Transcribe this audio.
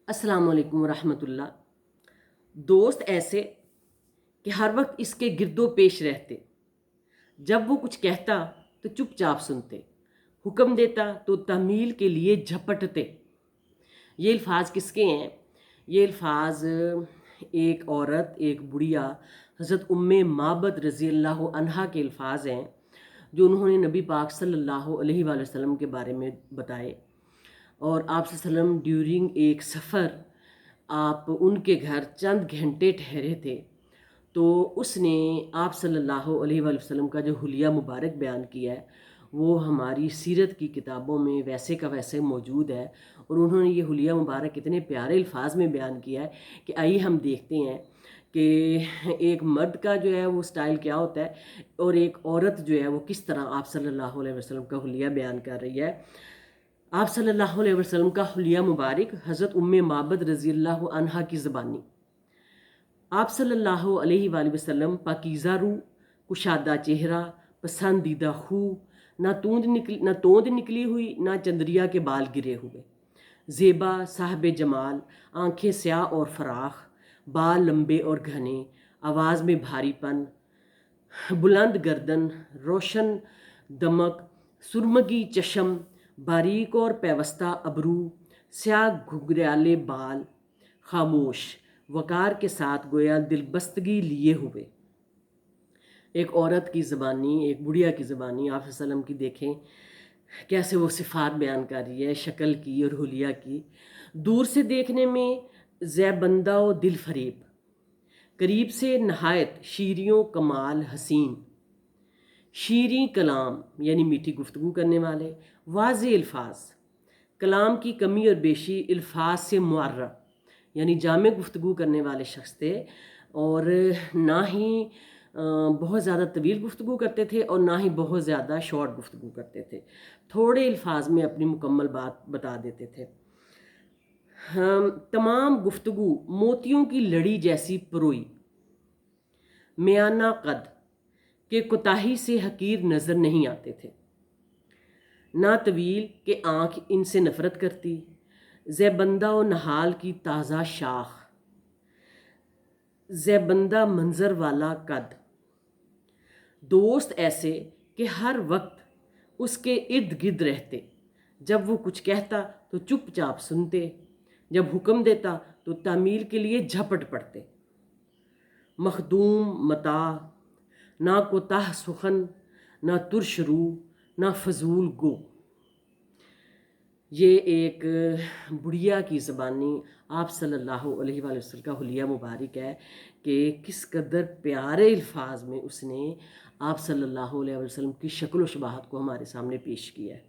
अस्सलाम वालेकुम रहमत उल्लाह। दोस्त ऐसे कि हर वक्त इसके गिरदो पेश रहते, जब वो कुछ कहता तो चुपचाप सुनते, हुक्म देता तो तमील के लिए झपटते। ये अल्फाज किसके हैं? ये अल्फाज एक औरत, एक बुढ़िया, हज़रत उम्मे माबद रज़ी अल्लाह अन्हा के अल्फाज हैं, जो उन्होंने नबी पाक सल्लल्लाहु अलैहि वसल्लम के बारे में बताए। और आप सल्लम ड्यूरिंग एक सफ़र आप उनके घर चंद घंटे ठहरे थे, तो उसने आप सल्लल्लाहु अलैहि वसल्लम का जो हुलिया मुबारक बयान किया है, वो हमारी सीरत की किताबों में वैसे का वैसे मौजूद है। और उन्होंने ये हुलिया मुबारक इतने प्यारे अल्फाज में बयान किया है कि आइए हम देखते हैं कि एक मर्द का जो है वो स्टाइल क्या होता है और एक औरत जो है वो किस तरह आप सल्लल्लाहु अलैहि वसल्लम का हुलिया बयान कर रही है। आप सल्लल्लाहु अलैहि वसल्लम का हुलिया मुबारक हज़रत उम्मे माबद रज़ी अल्लाह अन्हा की ज़बानी। आप सल्लल्लाहु अलैहि वसल्लम पाकीज़ा रूह, कुशादा चेहरा, पसंदीदा खू, ना तोंद निकली हुई, ना चंद्रिया के बाल गिरे हुए, ज़ेबा साहब जमाल, आँखें स्याह और फराख, बाल लंबे और घने, आवाज़ में भारीपन, बुलंद गर्दन, रोशन दमक, सुरमगी चशम, बारीक और पेवस्ता अबरू, स्याह घुघराले बाल, खामोश, वकार के साथ गोया दिलबस्तगी लिए हुए। एक औरत की ज़बानी, एक बुढ़िया की ज़बानी आप वसल्लम की देखें कैसे वो सिफ़ात बयान कर रही है, शक्ल की और हुलिया की। दूर से देखने में ज़ैबंदा व दिल फरेब, करीब से नहायत शीरियों कमाल हसीन, शीरी कलाम यानी मीठी गुफ्तगू करने वाले, वाज़े अल्फाज, कलाम की कमी और बेशी अल्फाज से मुअर्रा यानी जामे गुफ्तगू करने वाले शख्स थे। और ना ही बहुत ज़्यादा तवील गुफ्तगू करते थे और ना ही बहुत ज़्यादा शॉर्ट गुफ्तगू करते थे, थोड़े अल्फाज में अपनी मुकम्मल बात बता देते थे। हम तमाम गुफ्तगू मोतियों की लड़ी जैसी परोई, मियाना कद के कोताही से हकीर नज़र नहीं आते थे, ना तवील के आँख इनसे नफ़रत करती, ज़ैबंदा व नहाल की ताज़ा शाख, ज़ैबंदा मंज़र वाला कद, दोस्त ऐसे कि हर वक्त उसके इर्द गिर्द रहते, जब वो कुछ कहता तो चुपचाप सुनते, जब हुक्म देता तो तामील के लिए झपट पड़ते। मखदूम मता, ना कोताह सुखन, ना तुर्श रू, ना फजूल गो। ये एक बुढ़िया की ज़बानी आप सल्लल्लाहु अलैहि वसल्लम का हुलिया मुबारक है कि किस कदर प्यारे अल्फाज में उसने आप सल्लल्लाहु अलैहि वसल्लम की शक्ल व शबाहत को हमारे सामने पेश किया है।